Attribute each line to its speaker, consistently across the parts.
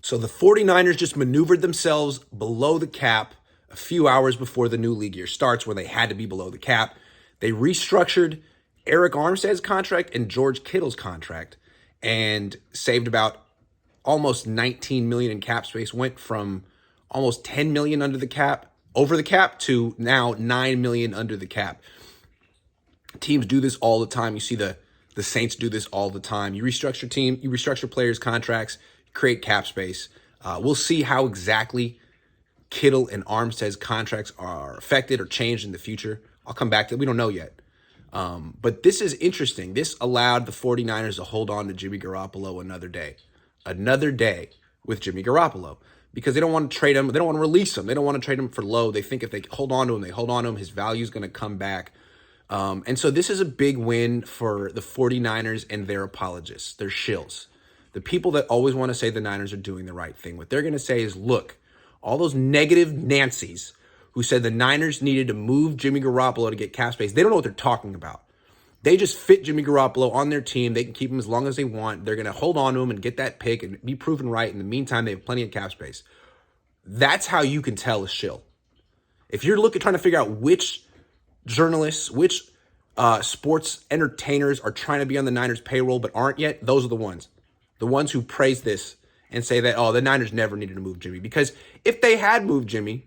Speaker 1: So the 49ers just maneuvered themselves below the cap a few hours before the new league year starts, where they had to be below the cap. They restructured Arik Armstead's contract and George Kittle's contract and saved about almost 19 million in cap space. Went from almost 10 million over the cap, to now 9 million under the cap. Teams do this all the time. You see the Saints do this all the time. You restructure players' contracts, create cap space. We'll see how exactly Kittle and Armstead's contracts are affected or changed in the future. I'll come back to it. We don't know yet. But this is interesting. This allowed the 49ers to hold on to Jimmy Garoppolo another day with Jimmy Garoppolo, because they don't want to trade him. They don't want to release him. They don't want to trade him for low. They think if they hold on to him, his value is going to come back. And so this is a big win for the 49ers and their apologists, their shills. The people that always want to say the Niners are doing the right thing. What they're going to say is, look, all those negative Nancys who said the Niners needed to move Jimmy Garoppolo to get cap space, they don't know what they're talking about. They just fit Jimmy Garoppolo on their team. They can keep him as long as they want. They're going to hold on to him and get that pick and be proven right. In the meantime, they have plenty of cap space. That's how you can tell a shill. If you're trying to figure out which journalists, which sports entertainers are trying to be on the Niners payroll but aren't yet, those are the ones. The ones who praise this and say that, oh, the Niners never needed to move Jimmy. Because if they had moved Jimmy,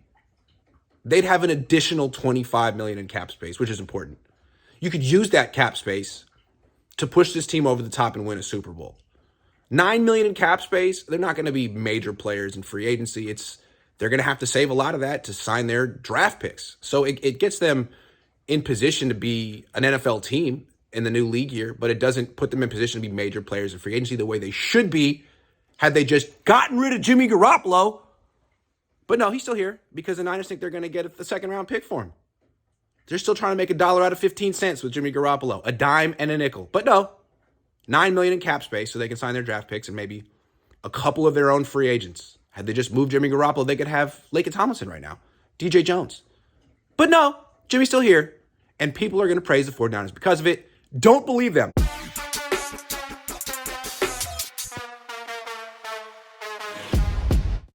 Speaker 1: they'd have an additional 25 million in cap space, which is important. You could use that cap space to push this team over the top and win a Super Bowl. 9 million in cap space, they're not going to be major players in free agency. They're going to have to save a lot of that to sign their draft picks. So it gets them in position to be an NFL team in the new league year, but it doesn't put them in position to be major players in free agency the way they should be had they just gotten rid of Jimmy Garoppolo. But no, he's still here because the Niners think they're going to get a second-round pick for him. They're still trying to make $1 out of 15 cents with Jimmy Garoppolo, a dime and a nickel. But no, 9 million in cap space so they can sign their draft picks and maybe a couple of their own free agents. Had they just moved Jimmy Garoppolo, they could have Laken Tomlinson right now, DJ Jones. But no, Jimmy's still here, and people are going to praise the 49ers because of it. Don't believe them.